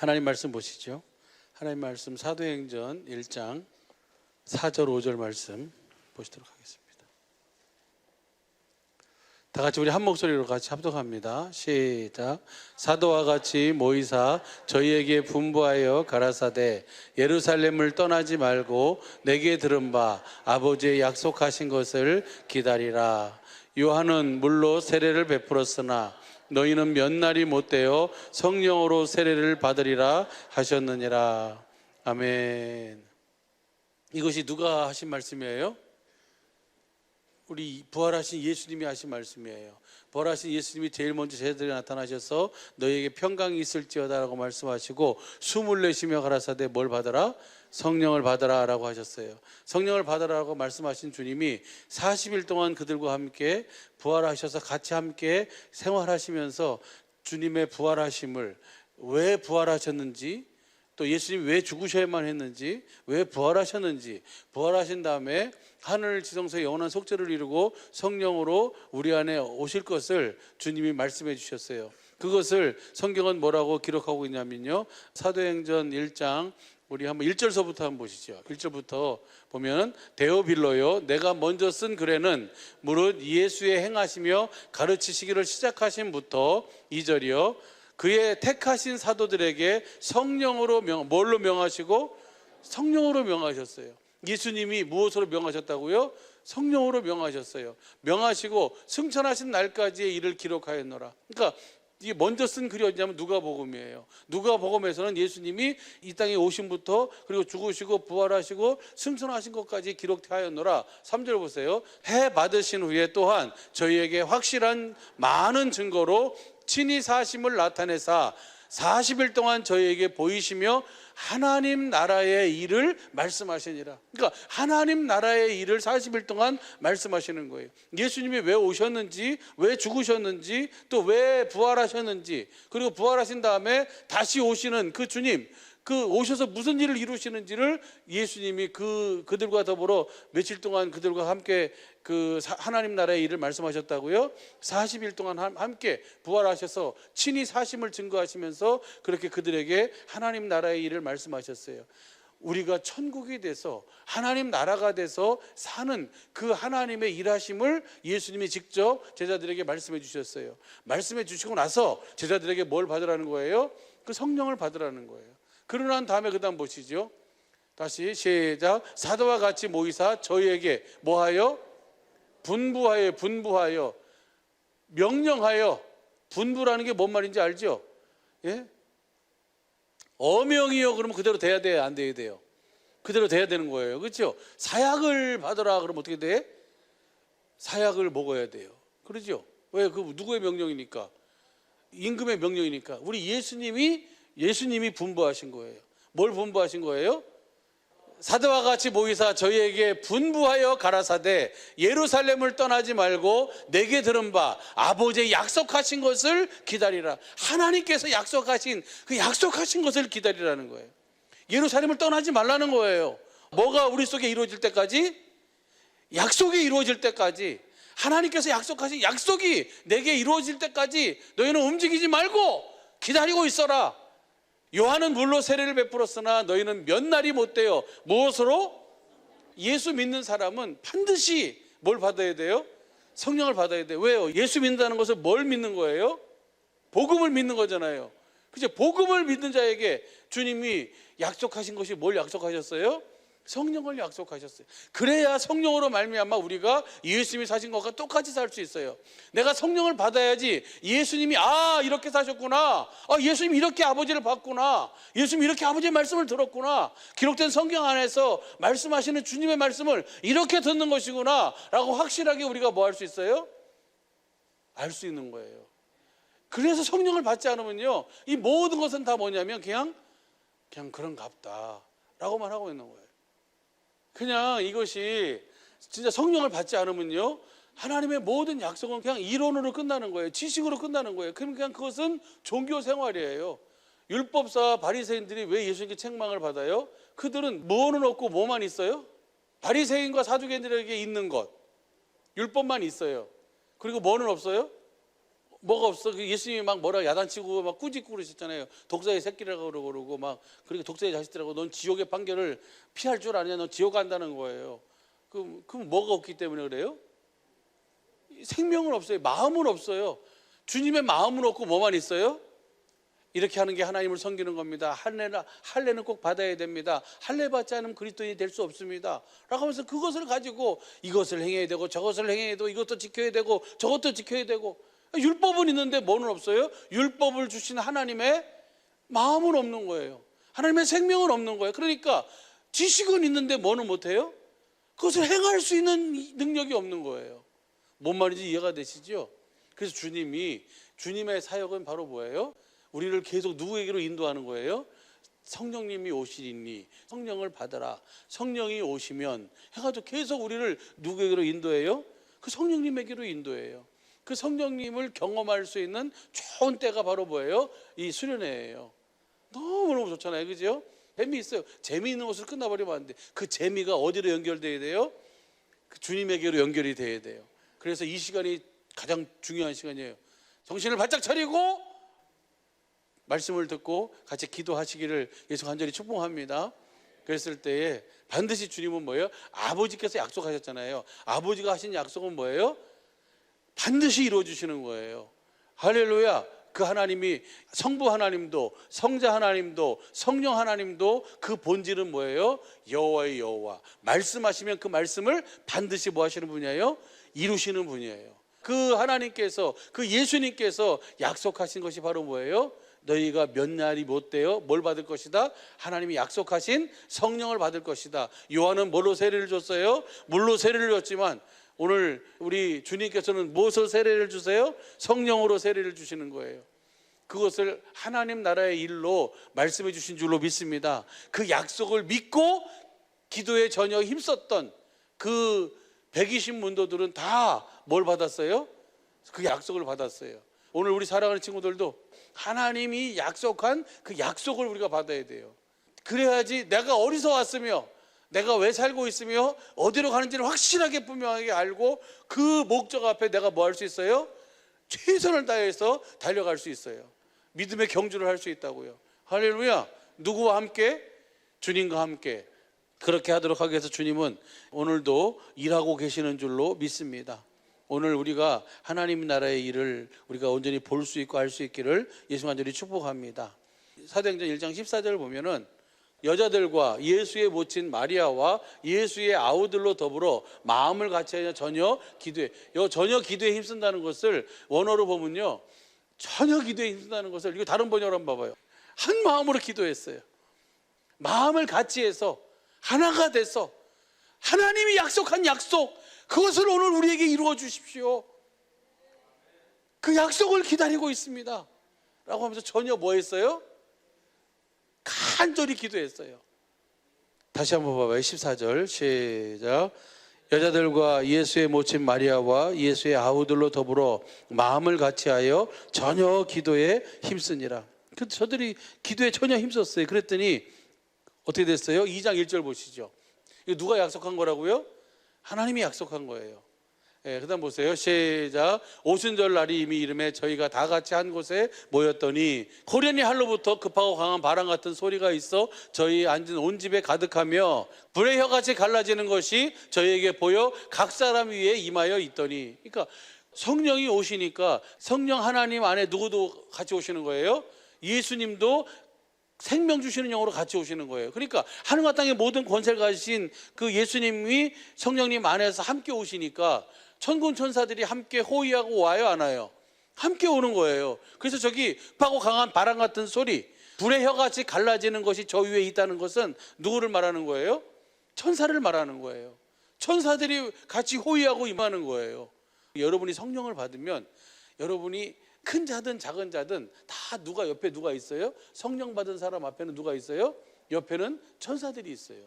하나님 말씀 보시죠. 하나님 말씀 사도행전 1장 4절 5절 말씀 보시도록 하겠습니다. 다 같이 우리 한 목소리로 같이 합독합니다. 시작. 사도와 같이 모이사 저희에게 분부하여 가라사대 예루살렘을 떠나지 말고 내게 들은 바 아버지의 약속하신 것을 기다리라. 요한은 물로 세례를 베풀었으나 너희는 몇 날이 못되어 성령으로 세례를 받으리라 하셨느니라. 아멘. 이것이 누가 하신 말씀이에요? 우리 부활하신 예수님이 하신 말씀이에요. 부활하신 예수님이 제일 먼저 제자들에 나타나셔서 너희에게 평강이 있을지어다 라고 말씀하시고 숨을 내쉬며 가라사대 뭘 받아라? 성령을 받아라 라고 하셨어요. 성령을 받아라 라고 말씀하신 주님이 40일 동안 그들과 함께 부활하셔서 같이 함께 생활하시면서 주님의 부활하심을, 왜 부활하셨는지, 또 예수님이 왜 죽으셔야만 했는지, 왜 부활하셨는지, 부활하신 다음에 하늘 지성소의 영원한 속죄를 이루고 성령으로 우리 안에 오실 것을 주님이 말씀해 주셨어요. 그것을 성경은 뭐라고 기록하고 있냐면요, 사도행전 1장 우리 한번 1절서부터 한번 보시죠. 1절부터 보면 데오빌로요 내가 먼저 쓴 글에는 무릇 예수의 행하시며 가르치시기를 시작하신부터 2절이요 그의 택하신 사도들에게 성령으로 뭘로 명하시고? 성령으로 명하셨어요. 예수님이 무엇으로 명하셨다고요? 성령으로 명하셨어요. 명하시고 승천하신 날까지의 일을 기록하였노라. 그러니까 이게 먼저 쓴 글이 어디냐면 누가복음이에요. 누가복음에서는 예수님이 이 땅에 오심부터 그리고 죽으시고 부활하시고 승천하신 것까지 기록하였노라. 3절 보세요. 해 받으신 후에 또한 저희에게 확실한 많은 증거로 친히 사심을 나타내사 40일 동안 저희에게 보이시며 하나님 나라의 일을 말씀하시니라. 그러니까 하나님 나라의 일을 40일 동안 말씀하시는 거예요. 예수님이 왜 오셨는지, 왜 죽으셨는지, 또 왜 부활하셨는지, 그리고 부활하신 다음에 다시 오시는 그 주님, 그 오셔서 무슨 일을 이루시는지를 예수님이 그들과 더불어 며칠 동안 그들과 함께 그 하나님 나라의 일을 말씀하셨다고요. 40일 동안 함께 부활하셔서 친히 사심을 증거하시면서 그렇게 그들에게 하나님 나라의 일을 말씀하셨어요. 우리가 천국이 돼서 하나님 나라가 돼서 사는 그 하나님의 일하심을 예수님이 직접 제자들에게 말씀해 주셨어요. 말씀해 주시고 나서 제자들에게 뭘 받으라는 거예요? 그 성령을 받으라는 거예요. 그러고 난 다음에 그 다음 보시죠. 다시 시작. 사도와 같이 모이사 저희에게 뭐하여? 분부하여 명령하여. 분부라는 게 뭔 말인지 알죠? 예? 어명이요 그러면 그대로 돼야 돼요, 안 돼야 돼요? 그대로 돼야 되는 거예요. 그렇죠? 사약을 받으라 그러면 어떻게 돼? 사약을 먹어야 돼요. 그러죠? 왜? 그 누구의 명령이니까? 임금의 명령이니까. 우리 예수님이 분부하신 거예요. 뭘 분부하신 거예요? 사도와 같이 모이사 저희에게 분부하여 가라사대 예루살렘을 떠나지 말고 내게 들은 바 아버지의 약속하신 것을 기다리라. 하나님께서 약속하신 그 약속하신 것을 기다리라는 거예요. 예루살렘을 떠나지 말라는 거예요. 뭐가 우리 속에 이루어질 때까지? 약속이 이루어질 때까지, 하나님께서 약속하신 약속이 내게 이루어질 때까지 너희는 움직이지 말고 기다리고 있어라. 요한은 물로 세례를 베풀었으나 너희는 몇 날이 못되어 무엇으로? 예수 믿는 사람은 반드시 뭘 받아야 돼요? 성령을 받아야 돼요. 왜요? 예수 믿는다는 것은 뭘 믿는 거예요? 복음을 믿는 거잖아요. 그죠? 복음을 믿는 자에게 주님이 약속하신 것이 뭘 약속하셨어요? 성령을 약속하셨어요. 그래야 성령으로 말미암아 우리가 예수님이 사신 것과 똑같이 살 수 있어요. 내가 성령을 받아야지 예수님이 이렇게 사셨구나, 예수님이 이렇게 아버지를 봤구나, 예수님이 이렇게 아버지의 말씀을 들었구나, 기록된 성경 안에서 말씀하시는 주님의 말씀을 이렇게 듣는 것이구나 라고 확실하게 우리가 뭐 할 수 있어요? 알 수 있는 거예요. 그래서 성령을 받지 않으면요, 이 모든 것은 다 뭐냐면 그냥 그런갑다 라고만 하고 있는 거예요. 그냥 이것이 진짜 성령을 받지 않으면요, 하나님의 모든 약속은 그냥 이론으로 끝나는 거예요. 지식으로 끝나는 거예요. 그냥 그것은 종교 생활이에요. 율법사 바리새인들이 왜 예수님께 책망을 받아요? 그들은 뭐는 없고 뭐만 있어요? 바리새인과 사두개인들에게 있는 것, 율법만 있어요. 그리고 뭐는 없어요? 뭐가 없어. 예수님이 막 뭐라 야단치고 막 꾸짖고 그러셨잖아요. 독사의 새끼라고 그러고 막 그리고 독사의 자식들하고 넌 지옥의 판결을 피할 줄 아냐? 넌 지옥 간다는 거예요. 그럼 뭐가 없기 때문에 그래요? 생명은 없어요. 마음은 없어요. 주님의 마음은 없고 뭐만 있어요? 이렇게 하는 게 하나님을 섬기는 겁니다. 할례는 꼭 받아야 됩니다. 할례 받지 않으면 그리스도인이 될 수 없습니다. 라고 하면서 그것을 가지고 이것을 행해야 되고 저것을 행해야 되고 이것도 지켜야 되고 저것도 지켜야 되고, 율법은 있는데 뭐는 없어요? 율법을 주신 하나님의 마음은 없는 거예요. 하나님의 생명은 없는 거예요. 그러니까 지식은 있는데 뭐는 못해요? 그것을 행할 수 있는 능력이 없는 거예요. 뭔 말인지 이해가 되시죠? 그래서 주님의 사역은 바로 뭐예요? 우리를 계속 누구에게로 인도하는 거예요? 성령님이 오시리니 성령을 받아라. 성령이 오시면 해가지고 계속 우리를 누구에게로 인도해요? 그 성령님에게로 인도해요. 그 성령님을 경험할 수 있는 좋은 때가 바로 뭐예요? 이 수련회예요. 너무너무 좋잖아요. 그죠? 재미있어요. 재미있는 것으로 끝나버리면 안 돼. 그 재미가 어디로 연결돼야 돼요? 그 주님에게로 연결이 돼야 돼요. 그래서 이 시간이 가장 중요한 시간이에요. 정신을 바짝 차리고 말씀을 듣고 같이 기도하시기를 예수 간절히 축복합니다. 그랬을 때에 반드시 주님은 뭐예요? 아버지께서 약속하셨잖아요. 아버지가 하신 약속은 뭐예요? 반드시 이루어주시는 거예요. 할렐루야. 그 하나님이 성부 하나님도 성자 하나님도 성령 하나님도 그 본질은 뭐예요? 여호와의 여호와. 말씀하시면 그 말씀을 반드시 뭐 하시는 분이에요? 이루시는 분이에요. 그 하나님께서 그 예수님께서 약속하신 것이 바로 뭐예요? 너희가 몇 날이 못 되어 뭘 받을 것이다? 하나님이 약속하신 성령을 받을 것이다. 요한은 뭘로 세례를 줬어요? 물로 세례를 줬지만 오늘 우리 주님께서는 무엇으로 세례를 주세요? 성령으로 세례를 주시는 거예요. 그것을 하나님 나라의 일로 말씀해 주신 줄로 믿습니다. 그 약속을 믿고 기도에 전혀 힘썼던 그 120문도들은 다 뭘 받았어요? 그 약속을 받았어요. 오늘 우리 사랑하는 친구들도 하나님이 약속한 그 약속을 우리가 받아야 돼요. 그래야지 내가 어디서 왔으며 내가 왜 살고 있으며 어디로 가는지를 확실하게 분명하게 알고 그 목적 앞에 내가 뭐 할 수 있어요? 최선을 다해서 달려갈 수 있어요. 믿음의 경주를 할 수 있다고요. 할렐루야. 누구와 함께? 주님과 함께. 그렇게 하도록 하기 위해서 주님은 오늘도 일하고 계시는 줄로 믿습니다. 오늘 우리가 하나님 나라의 일을 우리가 온전히 볼 수 있고 할 수 있기를 예수 간절히 축복합니다. 사도행전 1장 14절을 보면은 여자들과 예수의 모친 마리아와 예수의 아우들로 더불어 마음을 같이 전혀 기도에, 전혀 기도에 힘쓴다는 것을 원어로 보면요, 전혀 기도에 힘쓴다는 것을, 이거 다른 번역으로 한번 봐봐요. 한 마음으로 기도했어요. 마음을 같이 해서 하나가 돼서 하나님이 약속한 약속, 그것을 오늘 우리에게 이루어 주십시오. 그 약속을 기다리고 있습니다 라고 하면서 전혀 뭐 했어요? 간절히 기도했어요. 다시 한번 봐봐요. 14절 시작. 여자들과 예수의 모친 마리아와 예수의 아우들로 더불어 마음을 같이하여 전혀 기도에 힘쓰니라. 저들이 기도에 전혀 힘썼어요. 그랬더니 어떻게 됐어요? 2장 1절 보시죠. 이거 누가 약속한 거라고요? 하나님이 약속한 거예요. 그 다음 보세요. 시작. 오순절 날이 이미 이름에 저희가 다 같이 한 곳에 모였더니 고련히 할로부터 급하고 강한 바람 같은 소리가 있어 저희 앉은 온 집에 가득하며 불의 혀같이 갈라지는 것이 저희에게 보여 각 사람 위에 임하여 있더니, 그러니까 성령이 오시니까 성령 하나님 안에 누구도 같이 오시는 거예요? 예수님도 생명 주시는 영으로 같이 오시는 거예요. 그러니까 하늘과 땅의 모든 권세를 가지신 그 예수님이 성령님 안에서 함께 오시니까 천군 천사들이 함께 호위하고 와요, 안 와요? 함께 오는 거예요. 그래서 저기 급하고 강한 바람 같은 소리, 불의 혀같이 갈라지는 것이 저 위에 있다는 것은 누구를 말하는 거예요? 천사를 말하는 거예요. 천사들이 같이 호위하고 임하는 거예요. 여러분이 성령을 받으면 여러분이 큰 자든 작은 자든 다 누가 옆에 누가 있어요? 성령 받은 사람 앞에는 누가 있어요? 옆에는 천사들이 있어요.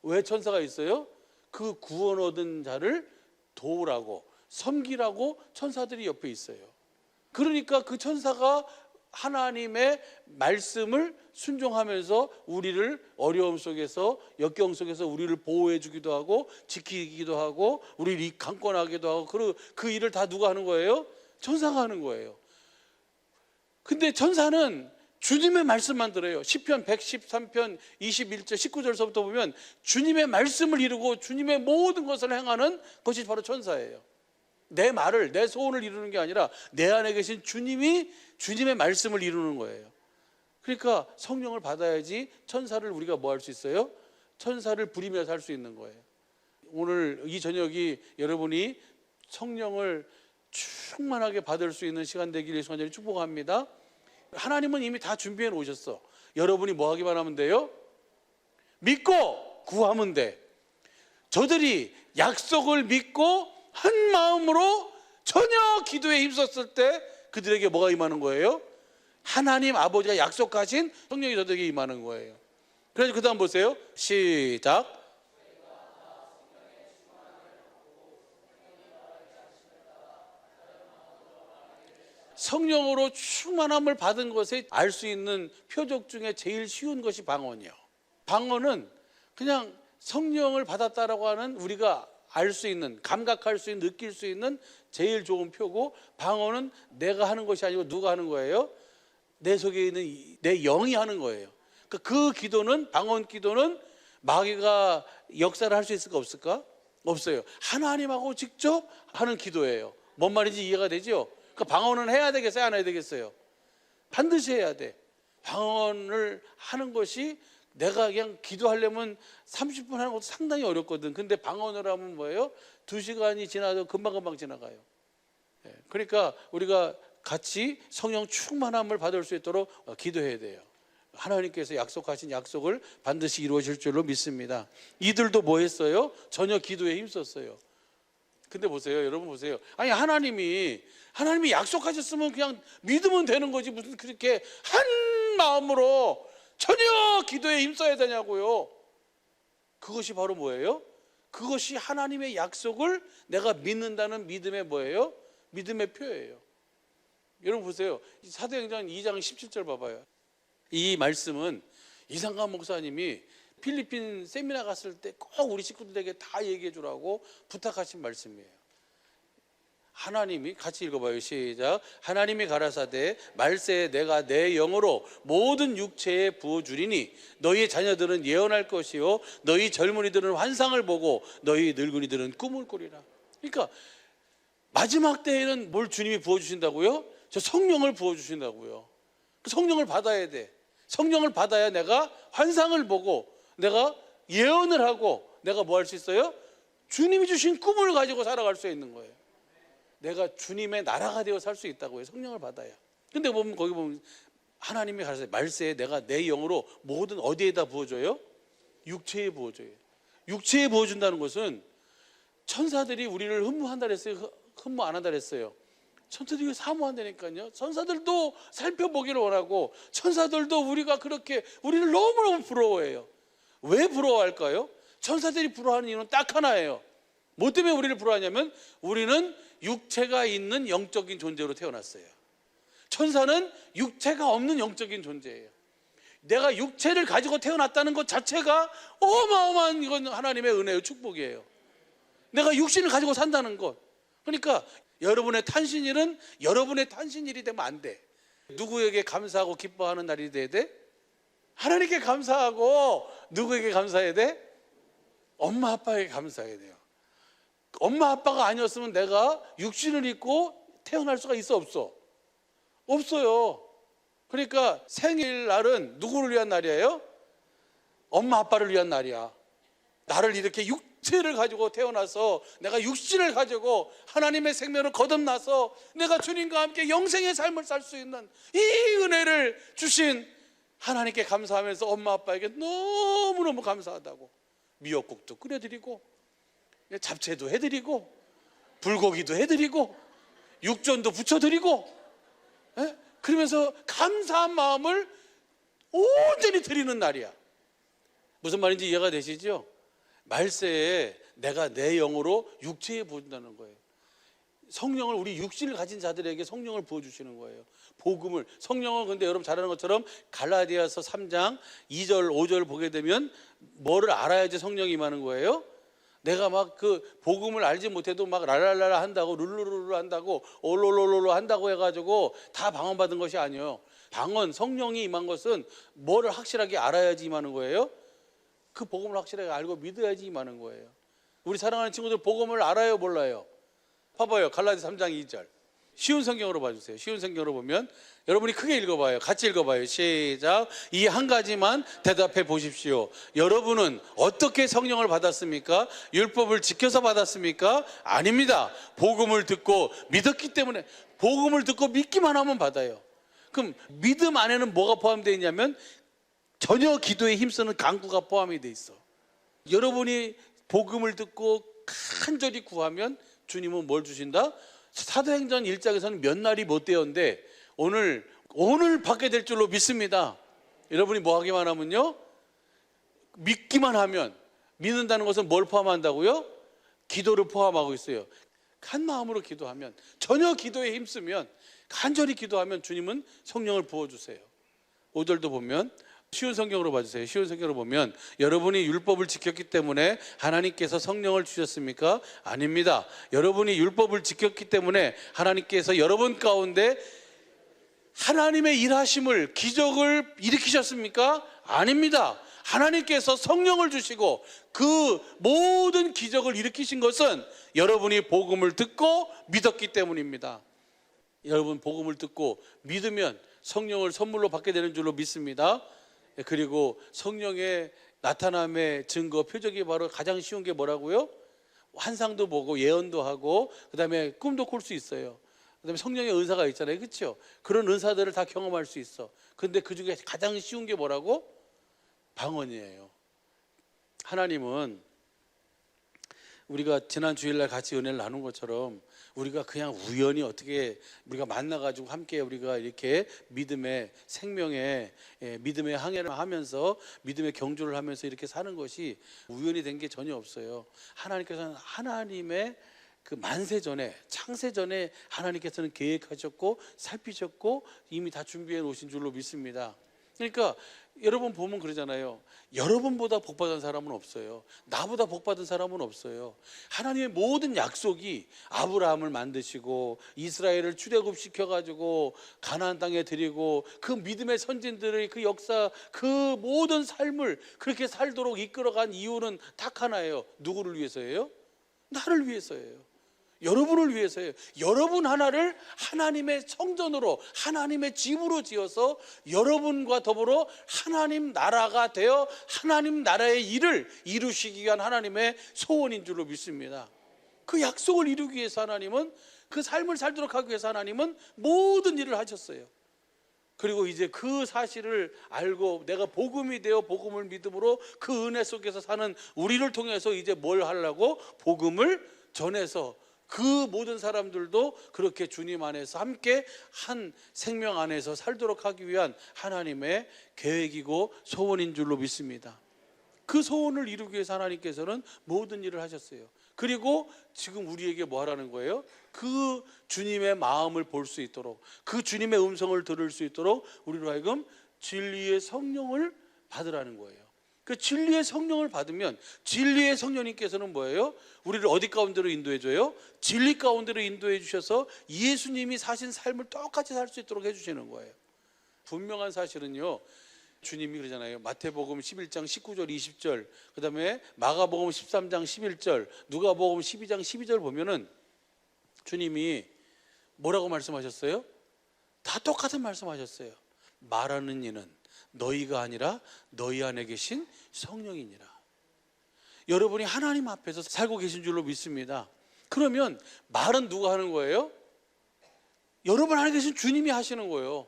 왜 천사가 있어요? 그 구원 얻은 자를 도우라고, 섬기라고 천사들이 옆에 있어요. 그러니까 그 천사가 하나님의 말씀을 순종하면서 우리를 어려움 속에서, 역경 속에서 우리를 보호해 주기도 하고 지키기도 하고 우리를 강권하기도 하고 그 일을 다 누가 하는 거예요? 천사가 하는 거예요. 근데 천사는 주님의 말씀만 들어요. 시편 113편 21절 19절서부터 보면 주님의 말씀을 이루고 주님의 모든 것을 행하는 것이 바로 천사예요. 내 말을, 내 소원을 이루는 게 아니라 내 안에 계신 주님이 주님의 말씀을 이루는 거예요. 그러니까 성령을 받아야지 천사를 우리가 뭐 할 수 있어요? 천사를 부리며 살 수 있는 거예요. 오늘 이 저녁이 여러분이 성령을 충만하게 받을 수 있는 시간 되기를 간절히 축복합니다. 하나님은 이미 다 준비해 놓으셨어. 여러분이 뭐 하기만 하면 돼요? 믿고 구하면 돼. 저들이 약속을 믿고 한 마음으로 전혀 기도에 힘썼을 때 그들에게 뭐가 임하는 거예요? 하나님 아버지가 약속하신 성령이 저들에게 임하는 거예요. 그래서 그 다음 보세요. 시작. 성령으로 충만함을 받은 것에 알 수 있는 표적 중에 제일 쉬운 것이 방언이요. 방언은 그냥 성령을 받았다라고 하는 우리가 알 수 있는, 감각할 수 있는, 느낄 수 있는 제일 좋은 표고, 방언은 내가 하는 것이 아니고 누가 하는 거예요? 내 속에 있는 내 영이 하는 거예요. 그 기도는, 방언 기도는 마귀가 역사를 할 수 있을까 없을까? 없어요. 하나님하고 직접 하는 기도예요. 뭔 말인지 이해가 되죠? 방언은 해야 되겠어요? 안 해야 되겠어요? 반드시 해야 돼. 방언을 하는 것이 내가 그냥 기도하려면 30분 하는 것도 상당히 어렵거든. 근데 방언을 하면 뭐예요? 2시간이 지나도 금방금방 지나가요. 그러니까 우리가 같이 성령 충만함을 받을 수 있도록 기도해야 돼요. 하나님께서 약속하신 약속을 반드시 이루어질 줄로 믿습니다. 이들도 뭐 했어요? 전혀 기도에 힘썼어요. 근데 보세요, 여러분 보세요. 아니 하나님이 약속하셨으면 그냥 믿으면 되는 거지, 무슨 그렇게 한 마음으로 전혀 기도에 힘써야 되냐고요. 그것이 바로 뭐예요? 그것이 하나님의 약속을 내가 믿는다는 믿음의 뭐예요? 믿음의 표예요. 여러분 보세요. 사도행전 2장 17절 봐봐요. 이 말씀은 이상관 목사님이 필리핀 세미나 갔을 때 꼭 우리 식구들에게 다 얘기해 주라고 부탁하신 말씀이에요. 하나님이, 같이 읽어봐요. 시작. 하나님이 가라사대 말세에 내가 내 영으로 모든 육체에 부어주리니 너희 자녀들은 예언할 것이요 너희 젊은이들은 환상을 보고 너희 늙은이들은 꿈을 꾸리라. 그러니까 마지막 때에는 뭘 주님이 부어주신다고요? 저 성령을 부어주신다고요. 그 성령을 받아야 돼. 성령을 받아야 내가 환상을 보고 내가 예언을 하고 내가 뭐 할 수 있어요? 주님이 주신 꿈을 가지고 살아갈 수 있는 거예요. 내가 주님의 나라가 되어 살 수 있다고요. 성령을 받아야. 근데 보면 거기 보면 하나님이 가라사대 말세에 내가 내 영으로 모든 어디에다 부어줘요? 육체에 부어줘요. 육체에 부어준다는 것은 천사들이 우리를 흠모한다 그랬어요? 흠모 안 한다 그랬어요? 천사들이 사모한다니까요. 천사들도 살펴보기를 원하고 천사들도 우리가 그렇게 우리를 너무너무 부러워해요. 왜 부러워할까요? 천사들이 부러워하는 이유는 딱 하나예요. 뭐 때문에 우리를 부러워하냐면 우리는 육체가 있는 영적인 존재로 태어났어요. 천사는 육체가 없는 영적인 존재예요. 내가 육체를 가지고 태어났다는 것 자체가 어마어마한, 이건 하나님의 은혜요, 축복이에요. 내가 육신을 가지고 산다는 것. 그러니까 여러분의 탄신일은 여러분의 탄신일이 되면 안 돼. 누구에게 감사하고 기뻐하는 날이 돼야 돼? 하나님께 감사하고 누구에게 감사해야 돼? 엄마 아빠에게 감사해야 돼요. 엄마 아빠가 아니었으면 내가 육신을 입고 태어날 수가 있어 없어? 없어요. 그러니까 생일날은 누구를 위한 날이에요? 엄마 아빠를 위한 날이야. 나를 이렇게 육체를 가지고 태어나서 내가 육신을 가지고 하나님의 생명을 거듭나서 내가 주님과 함께 영생의 삶을 살 수 있는 이 은혜를 주신 하나님께 감사하면서 엄마 아빠에게 너무너무 감사하다고 미역국도 끓여드리고 잡채도 해드리고 불고기도 해드리고 육전도 부쳐드리고, 그러면서 감사한 마음을 온전히 드리는 날이야. 무슨 말인지 이해가 되시죠? 말세에 내가 내 영으로 육체에 부어준다는 거예요. 성령을, 우리 육신을 가진 자들에게 성령을 부어주시는 거예요. 복음을. 성령은 근데 여러분 잘 아는 것처럼 갈라디아서 3장 2절 5절 보게 되면 뭐를 알아야지 성령이 임하는 거예요? 내가 막 그 복음을 알지 못해도 막 랄랄랄라 한다고 룰루루루 한다고 올롤롤롤 한다고 해가지고 다 방언받은 것이 아니에요. 방언, 성령이 임한 것은 뭐를 확실하게 알아야지 임하는 거예요? 그 복음을 확실하게 알고 믿어야지 임하는 거예요. 우리 사랑하는 친구들 복음을 알아요, 몰라요? 봐봐요. 갈라디아 3장 2절. 쉬운 성경으로 봐주세요. 쉬운 성경으로 보면 여러분이 크게 읽어봐요. 같이 읽어봐요. 시작. 이 한 가지만 대답해 보십시오. 여러분은 어떻게 성령을 받았습니까? 율법을 지켜서 받았습니까? 아닙니다. 복음을 듣고 믿었기 때문에. 복음을 듣고 믿기만 하면 받아요. 그럼 믿음 안에는 뭐가 포함되어 있냐면 전혀 기도에 힘쓰는 간구가 포함이 되어 있어. 여러분이 복음을 듣고 간절히 구하면 주님은 뭘 주신다? 사도행전 1장에서는 몇 날이 못 되었는데 오늘 받게 될 줄로 믿습니다. 여러분이 뭐 하기만 하면요, 믿기만 하면, 믿는다는 것은 뭘 포함한다고요? 기도를 포함하고 있어요. 한 마음으로 기도하면, 전혀 기도에 힘쓰면, 간절히 기도하면 주님은 성령을 부어주세요. 5절도 보면 쉬운 성경으로 봐주세요. 쉬운 성경으로 보면 여러분이 율법을 지켰기 때문에 하나님께서 성령을 주셨습니까? 아닙니다. 여러분이 율법을 지켰기 때문에 하나님께서 여러분 가운데 하나님의 일하심을, 기적을 일으키셨습니까? 아닙니다. 하나님께서 성령을 주시고 그 모든 기적을 일으키신 것은 여러분이 복음을 듣고 믿었기 때문입니다. 여러분 복음을 듣고 믿으면 성령을 선물로 받게 되는 줄로 믿습니다. 그리고 성령의 나타남의 증거, 표적이 바로 가장 쉬운 게 뭐라고요? 환상도 보고 예언도 하고 그 다음에 꿈도 꿀 수 있어요. 그 다음에 성령의 은사가 있잖아요. 그렇죠? 그런 은사들을 다 경험할 수 있어. 그런데 그 중에 가장 쉬운 게 뭐라고? 방언이에요. 하나님은 우리가 지난 주일날 같이 은혜를 나눈 것처럼 우리가 그냥 우연히 어떻게 우리가 만나가지고 함께 우리가 이렇게 믿음의 생명의 믿음의 항해를 하면서 믿음의 경주를 하면서 이렇게 사는 것이 우연이 된 게 전혀 없어요. 하나님께서는 하나님의 그 만세 전에, 창세 전에 하나님께서는 계획하셨고 살피셨고 이미 다 준비해 놓으신 줄로 믿습니다. 그러니까 여러분 보면 그러잖아요. 여러분보다 복받은 사람은 없어요. 나보다 복받은 사람은 없어요. 하나님의 모든 약속이 아브라함을 만드시고 이스라엘을 출애굽시켜가지고 가나안 땅에 드리고 그 믿음의 선진들의 그 역사, 그 모든 삶을 그렇게 살도록 이끌어간 이유는 딱 하나예요. 누구를 위해서예요? 나를 위해서예요. 여러분을 위해서예요. 여러분 하나를 하나님의 성전으로, 하나님의 집으로 지어서 여러분과 더불어 하나님 나라가 되어 하나님 나라의 일을 이루시기 위한 하나님의 소원인 줄로 믿습니다. 그 약속을 이루기 위해서 하나님은, 그 삶을 살도록 하기 위해서 하나님은 모든 일을 하셨어요. 그리고 이제 그 사실을 알고 내가 복음이 되어 복음을 믿음으로 그 은혜 속에서 사는 우리를 통해서 이제 뭘 하려고? 복음을 전해서 그 모든 사람들도 그렇게 주님 안에서 함께 한 생명 안에서 살도록 하기 위한 하나님의 계획이고 소원인 줄로 믿습니다. 그 소원을 이루기 위해서 하나님께서는 모든 일을 하셨어요. 그리고 지금 우리에게 뭐 하라는 거예요? 그 주님의 마음을 볼 수 있도록, 그 주님의 음성을 들을 수 있도록 우리로 하여금 진리의 성령을 받으라는 거예요. 그 진리의 성령을 받으면 진리의 성령님께서는 뭐예요? 우리를 어디 가운데로 인도해 줘요? 진리 가운데로 인도해 주셔서 예수님이 사신 삶을 똑같이 살 수 있도록 해 주시는 거예요. 분명한 사실은요, 주님이 그러잖아요. 마태복음 11장 19절 20절, 그 다음에 마가복음 13장 11절, 누가복음 12장 12절 보면은 주님이 뭐라고 말씀하셨어요? 다 똑같은 말씀하셨어요. 말하는 이는 너희가 아니라 너희 안에 계신 성령이니라. 여러분이 하나님 앞에서 살고 계신 줄로 믿습니다. 그러면 말은 누가 하는 거예요? 여러분 안에 계신 주님이 하시는 거예요.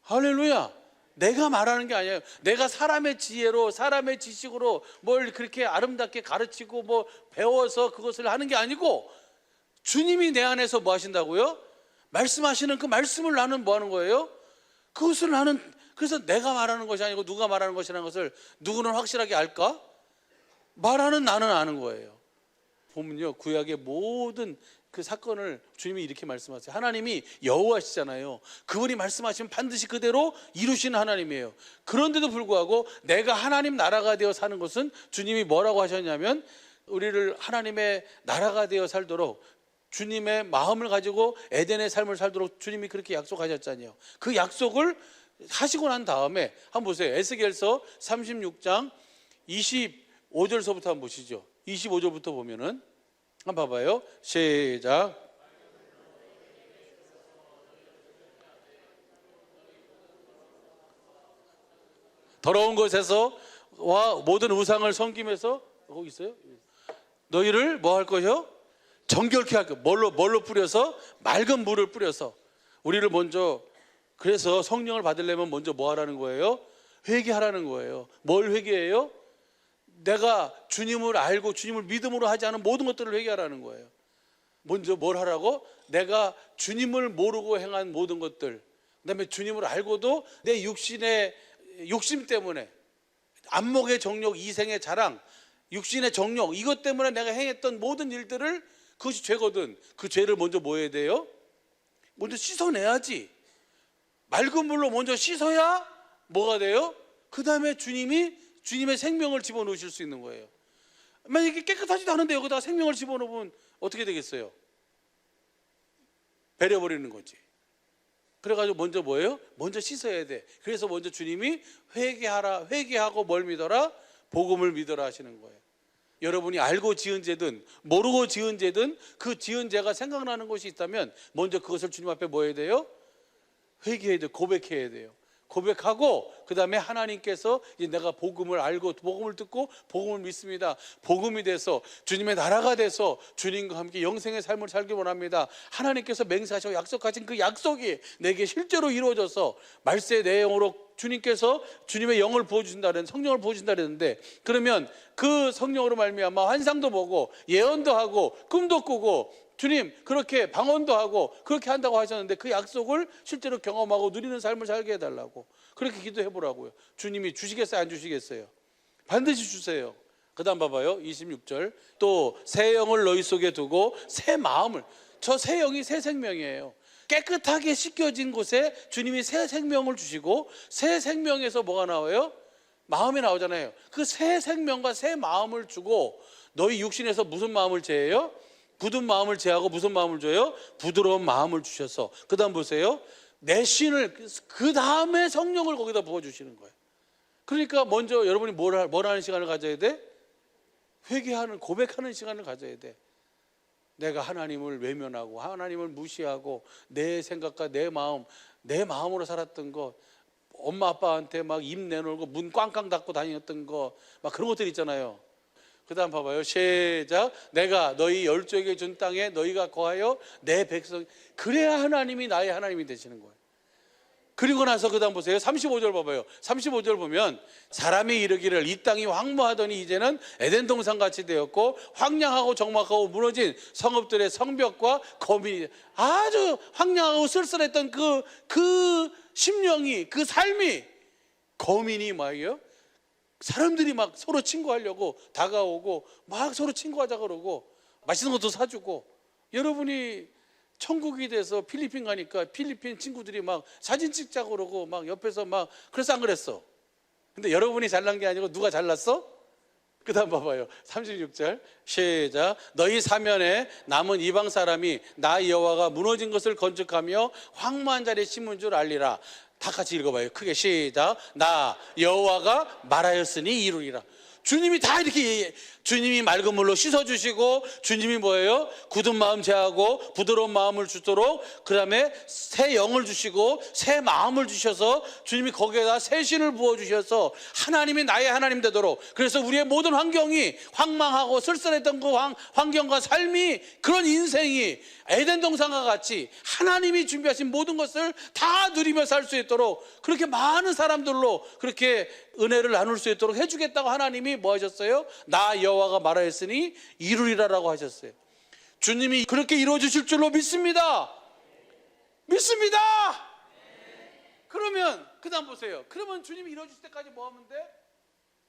할렐루야. 내가 말하는 게 아니에요. 내가 사람의 지혜로, 사람의 지식으로 뭘 그렇게 아름답게 가르치고 뭐 배워서 그것을 하는 게 아니고 주님이 내 안에서 뭐 하신다고요? 말씀하시는 그 말씀을 나는 뭐 하는 거예요? 그것을 나는, 그래서 내가 말하는 것이 아니고 누가 말하는 것이라는 것을 누구는 확실하게 알까? 말하는 나는 아는 거예요. 보면요, 구약의 모든 그 사건을 주님이 이렇게 말씀하세요. 하나님이 여호와시잖아요. 그분이 말씀하시면 반드시 그대로 이루시는 하나님이에요. 그런데도 불구하고 내가 하나님 나라가 되어 사는 것은 주님이 뭐라고 하셨냐면 우리를 하나님의 나라가 되어 살도록 주님의 마음을 가지고 에덴의 삶을 살도록 주님이 그렇게 약속하셨잖아요. 그 약속을 하시고 난 다음에 한번 보세요. 에스겔서 36장 25절서부터 한번 보시죠. 25절부터 보면은 한번 봐봐요. 시작. 더러운 곳에서 와 모든 우상을 섬김해서 거기 있어요. 너희를 뭐 할 것이요? 정결케 할 것. 뭘로 뿌려서? 맑은 물을 뿌려서. 우리를 먼저, 그래서 성령을 받으려면 먼저 뭐 하라는 거예요? 회개하라는 거예요. 뭘 회개해요? 내가 주님을 알고 주님을 믿음으로 하지 않은 모든 것들을 회개하라는 거예요. 먼저 뭘 하라고? 내가 주님을 모르고 행한 모든 것들, 그다음에 주님을 알고도 내 육신의 욕심 때문에, 안목의 정욕, 이생의 자랑, 육신의 정욕, 이것 때문에 내가 행했던 모든 일들을, 그것이 죄거든. 그 죄를 먼저 뭐 해야 돼요? 먼저 씻어내야지. 맑은 물로 먼저 씻어야 뭐가 돼요? 그 다음에 주님의 생명을 집어넣으실 수 있는 거예요. 만약에 깨끗하지도 않은데 여기다가 생명을 집어넣으면 어떻게 되겠어요? 배려버리는 거지. 그래가지고 먼저 뭐예요? 먼저 씻어야 돼. 그래서 먼저 주님이 회개하고 뭘 믿어라? 복음을 믿어라 하시는 거예요. 여러분이 알고 지은 죄든 모르고 지은 죄든 그 지은 죄가 생각나는 것이 있다면 먼저 그것을 주님 앞에 뭐 해야 돼요? 회개해야 돼요. 고백해야 돼요. 고백하고 그 다음에 하나님께서 이제 내가 복음을 알고 복음을 듣고 복음을 믿습니다. 복음이 돼서 주님의 나라가 돼서 주님과 함께 영생의 삶을 살기 원합니다. 하나님께서 맹세하시고 약속하신 그 약속이 내게 실제로 이루어져서 말세 내 영으로 주님께서 주님의 영을 부어주신다는, 성령을 부어주신다 그랬는데, 그러면 그 성령으로 말미암아 환상도 보고 예언도 하고 꿈도 꾸고 주님 그렇게 방언도 하고 그렇게 한다고 하셨는데, 그 약속을 실제로 경험하고 누리는 삶을 살게 해달라고 그렇게 기도해 보라고요. 주님이 주시겠어요? 안 주시겠어요? 반드시 주세요. 그 다음 봐봐요. 26절. 또 새 영을 너희 속에 두고 새 마음을, 저 새 영이 새 생명이에요. 깨끗하게 씻겨진 곳에 주님이 새 생명을 주시고, 새 생명에서 뭐가 나와요? 마음이 나오잖아요. 그 새 생명과 새 마음을 주고, 너희 육신에서 무슨 마음을 제해요? 굳은 마음을 제하고 무슨 마음을 줘요? 부드러운 마음을 주셔서. 그 다음 보세요. 내 신을, 그 다음에 성령을 거기다 부어주시는 거예요. 그러니까 먼저 여러분이 뭘 하는 시간을 가져야 돼? 회개하는, 고백하는 시간을 가져야 돼. 내가 하나님을 외면하고 하나님을 무시하고 내 생각과 내 마음으로 살았던 것, 엄마 아빠한테 막 입 내놓고 문 꽝꽝 닫고 다녔던 거, 막 그런 것들 있잖아요. 그 다음 봐봐요. 시작. 내가 너희 열조에게 준 땅에 너희가 거하여 내 백성, 그래야 하나님이 나의 하나님이 되시는 거예요. 그리고 나서 그 다음 보세요. 35절 봐봐요. 35절 보면 사람이 이르기를 이 땅이 황무하더니 이제는 에덴 동산같이 되었고 황량하고 적막하고 무너진 성읍들의 성벽과 거민이, 아주 황량하고 쓸쓸했던 그 심령이, 그 삶이, 거민이 뭐예요? 사람들이 막 서로 친구하려고 다가오고 막 서로 친구하자 그러고 맛있는 것도 사주고, 여러분이 천국이 돼서 필리핀 가니까 필리핀 친구들이 막 사진 찍자고 그러고 막 옆에서 막, 그래서 안 그랬어? 근데 여러분이 잘난 게 아니고 누가 잘났어? 그 다음 봐봐요. 36절 시작. 너희 사면에 남은 이방 사람이 나 여호와가 무너진 것을 건축하며 황무한 자리에 심은 줄 알리라. 다 같이 읽어봐요. 크게 시작. 나 여호와가 말하였으니 이루리라. 주님이 다 이렇게, 주님이 맑은 물로 씻어주시고, 주님이 뭐예요? 굳은 마음 제하고 부드러운 마음을 주도록, 그 다음에 새 영을 주시고 새 마음을 주셔서 주님이 거기에다 새 신을 부어주셔서 하나님이 나의 하나님 되도록, 그래서 우리의 모든 환경이 황망하고 쓸쓸했던 그 환경과 삶이, 그런 인생이 에덴 동산과 같이 하나님이 준비하신 모든 것을 다 누리며 살 수 있도록, 그렇게 많은 사람들로 그렇게 은혜를 나눌 수 있도록 해주겠다고 하나님이 뭐 하셨어요? 나 여호와가 말하였으니 이루리라라고 하셨어요. 주님이 그렇게 이루어 주실 줄로 믿습니다. 믿습니다. 그러면 그 다음 보세요. 그러면 주님이 이루어 주실 때까지 뭐 하면 돼?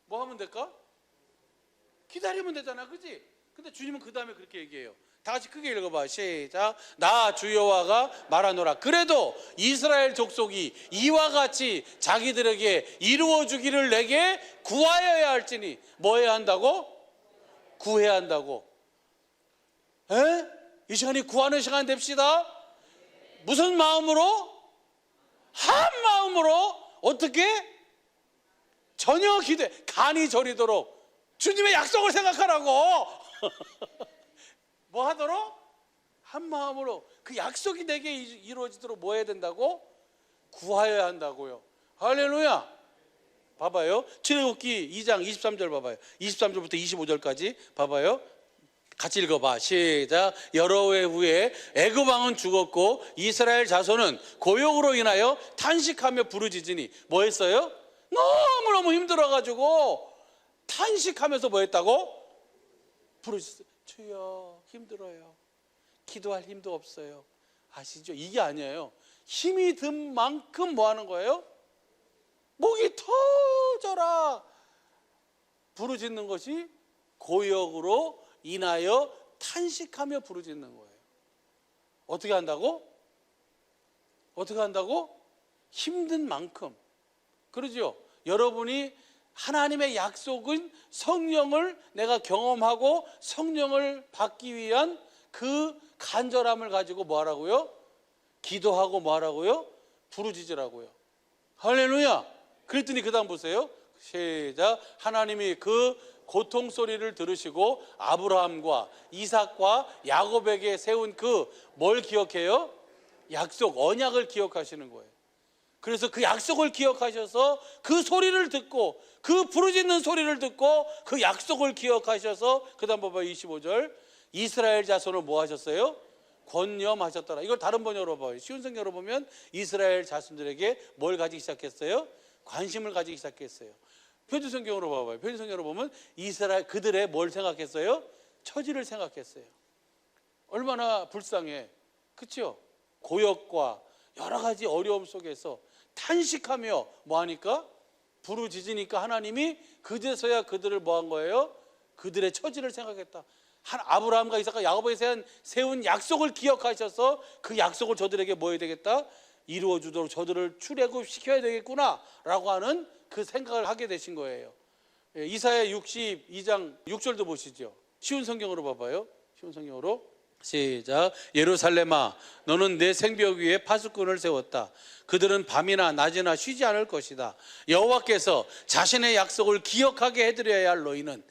뭐 하면 될까? 기다리면 되잖아, 그치? 근데 주님은 그 다음에 그렇게 얘기해요. 다 같이 크게 읽어봐. 시작. 나 주 여호와가 말하노라. 그래도 이스라엘 족속이 이와 같이 자기들에게 이루어 주기를 내게 구하여야 할지니. 뭐 해야 한다고? 구해야 한다고. 에? 이 시간이 구하는 시간 됩시다. 무슨 마음으로? 한 마음으로. 어떻게? 전혀 기대, 간이 저리도록 주님의 약속을 생각하라고. 뭐 하도록? 한 마음으로. 그 약속이 내게 이루어지도록 뭐 해야 된다고? 구하여야 한다고요. 할렐루야. 봐봐요. 출애굽기 2장 23절 봐봐요. 23절부터 25절까지 봐봐요. 같이 읽어봐. 시작. 여러 해 후에 애굽 왕은 죽었고 이스라엘 자손은 고역으로 인하여 탄식하며 부르짖으니 뭐 했어요? 너무너무 힘들어가지고 탄식하면서 뭐 했다고? 부르짖어요. 주여 힘들어요. 기도할 힘도 없어요. 아시죠? 이게 아니에요. 힘이 든 만큼 뭐 하는 거예요? 목이 터져라 부르짖는 것이 고역으로 인하여 탄식하며 부르짖는 거예요. 어떻게 한다고? 어떻게 한다고? 힘든 만큼. 그러죠? 여러분이 하나님의 약속은 성령을 내가 경험하고 성령을 받기 위한 그 간절함을 가지고 뭐 하라고요? 기도하고 뭐 하라고요? 부르짖으라고요. 할렐루야. 그랬더니 그 다음 보세요. 시작. 하나님이 그 고통 소리를 들으시고 아브라함과 이삭과 야곱에게 세운 그 뭘 기억해요? 약속, 언약을 기억하시는 거예요. 그래서 그 약속을 기억하셔서 그 소리를 듣고 그 부르짖는 소리를 듣고 그 약속을 기억하셔서 그 다음 봐봐요. 25절. 이스라엘 자손을 뭐 하셨어요? 권념하셨더라. 이걸 다른 번역으로 봐요. 쉬운 성경으로 보면 이스라엘 자손들에게 뭘 가지기 시작했어요? 관심을 가지기 시작했어요. 표준 성경으로 봐봐요. 표준 성경으로 보면 이스라엘 그들의 뭘 생각했어요? 처지를 생각했어요. 얼마나 불쌍해. 그렇죠? 고역과 여러 가지 어려움 속에서 탄식하며 뭐 하니까? 부르짖으니까 하나님이 그제서야 그들을 뭐 한 거예요? 그들의 처지를 생각했다. 아브라함과 이삭과 야곱에게 세운 약속을 기억하셔서 그 약속을 저들에게 뭐 해야 되겠다? 이루어 주도록 저들을 출애굽시켜야 되겠구나 라고 하는 그 생각을 하게 되신 거예요. 이사야 62장 6절도 보시죠. 쉬운 성경으로 봐봐요. 쉬운 성경으로 시작. 예루살렘아 너는 내 생벽 위에 파수꾼을 세웠다. 그들은 밤이나 낮이나 쉬지 않을 것이다. 여호와께서 자신의 약속을 기억하게 해드려야 할 너희는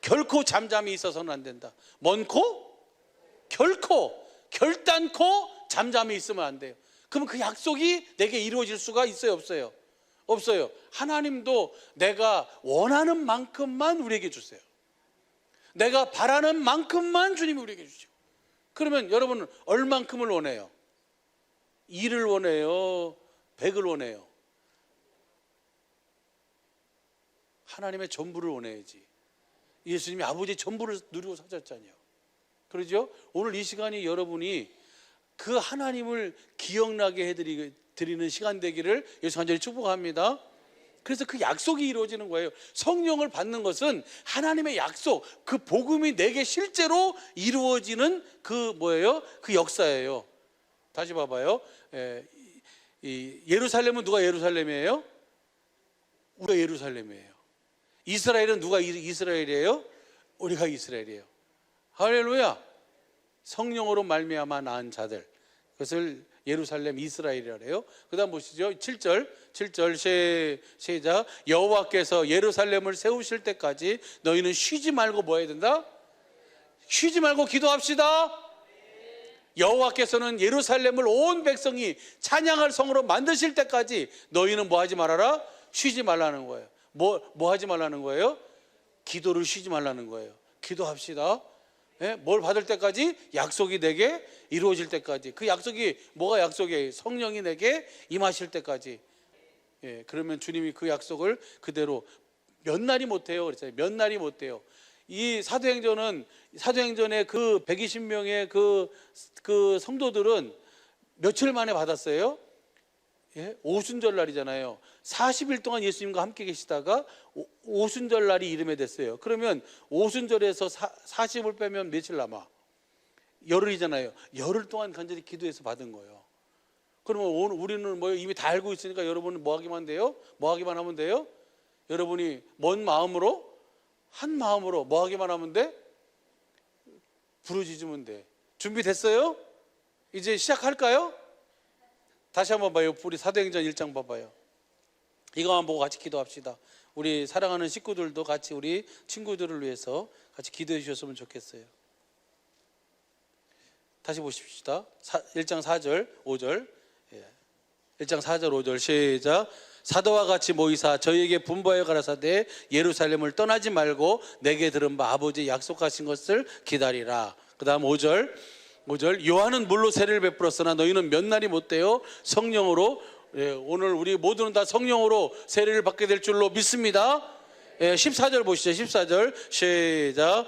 결코 잠잠히 있어서는 안 된다. 먼코? 결단코 잠잠히 있으면 안 돼요. 그럼 그 약속이 내게 이루어질 수가 있어요, 없어요? 없어요. 하나님도 내가 원하는 만큼만 우리에게 주세요. 내가 바라는 만큼만 주님이 우리에게 주죠. 그러면 여러분은 얼만큼을 원해요? 1을 원해요? 100을 원해요? 하나님의 전부를 원해야지. 예수님이 아버지의 전부를 누리고 사셨잖아요. 그러죠? 오늘 이 시간이 여러분이 그 하나님을 기억나게 해드리는 시간 되기를 예수 간절히 축복합니다. 그래서 그 약속이 이루어지는 거예요. 성령을 받는 것은 하나님의 약속, 그 복음이 내게 실제로 이루어지는 그 뭐예요? 그 역사예요. 다시 봐봐요. 예루살렘은 누가 예루살렘이에요? 우리가 예루살렘이에요. 이스라엘은 누가 이스라엘이에요? 우리가 이스라엘이에요. 할렐루야. 성령으로 말미암아 낳은 자들, 그것을 예루살렘 이스라엘이라 해요. 그 다음 보시죠. 7절 시작. 여호와께서 예루살렘을 세우실 때까지 너희는 쉬지 말고 뭐 해야 된다? 쉬지 말고 기도합시다. 여호와께서는 예루살렘을 온 백성이 찬양할 성으로 만드실 때까지 너희는 뭐 하지 말아라? 쉬지 말라는 거예요. 뭐 하지 말라는 거예요? 기도를 쉬지 말라는 거예요. 기도합시다. 뭘 받을 때까지? 약속이 내게 이루어질 때까지. 그 약속이 뭐가 약속이에요? 성령이 내게 임하실 때까지. 그러면 주님이 그 약속을 그대로 몇 날이 못해요. 그랬잖아요. 몇 날이 못해요. 이 사도행전의 그 120명의 그 성도들은 며칠 만에 받았어요? 오순절 날이잖아요. 40일 동안 예수님과 함께 계시다가 오순절 날이 이름에 됐어요. 그러면 오순절에서 40을 빼면 며칠 남아? 열흘이잖아요. 열흘 동안 간절히 기도해서 받은 거예요. 그러면 오늘 우리는 뭐 이미 다 알고 있으니까 여러분은 뭐 하기만 돼요? 뭐 하기만 하면 돼요? 여러분이 먼 마음으로 한 마음으로 뭐 하기만 하면 돼? 부르짖으면 돼. 준비됐어요? 이제 시작할까요? 다시 한번 봐요. 우리 사도행전 1장 봐봐요. 이거만 보고 같이 기도합시다. 우리 사랑하는 식구들도 같이 우리 친구들을 위해서 같이 기도해 주셨으면 좋겠어요. 다시 보십시다. 1장 4절 5절 1장 4절 5절 시작. 사도와 같이 모이사 저희에게 분부하여 가라사대 예루살렘을 떠나지 말고 내게 들은 바 아버지 약속하신 것을 기다리라. 그 다음 5절 요한은 물로 세례를 베풀었으나 너희는 몇 날이 못되어 성령으로, 오늘 우리 모두는 다 성령으로 세례를 받게 될 줄로 믿습니다. 14절 보시죠. 14절 시작.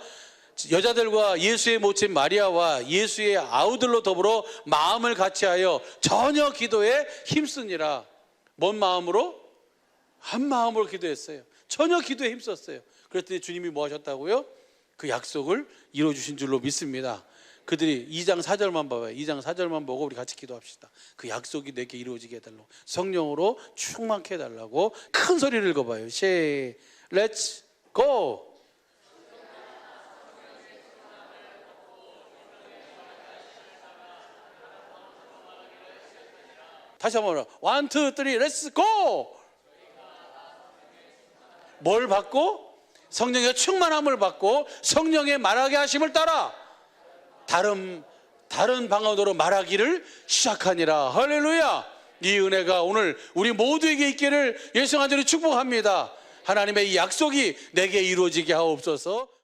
여자들과 예수의 모친 마리아와 예수의 아우들로 더불어 마음을 같이하여 전혀 기도에 힘쓰니라. 뭔 마음으로? 한 마음으로 기도했어요. 전혀 기도에 힘썼어요. 그랬더니 주님이 뭐 하셨다고요? 그 약속을 이루어주신 줄로 믿습니다. 그들이 2장 4절만 봐봐요. 2장 4절만 보고 우리 같이 기도합시다. 그 약속이 내게 이루어지게 해달라고, 성령으로 충만케 해달라고 큰 소리를 읽어봐요. Let's go. 다시 한번 1, 2, 3, let's go. 뭘 받고? 성령의 충만함을 받고 성령의 말하게 하심을 따라 다른 방언으로 말하기를 시작하니라. 할렐루야. 이 은혜가 오늘 우리 모두에게 있기를 예수 안으로 축복합니다. 하나님의 이 약속이 내게 이루어지게 하옵소서.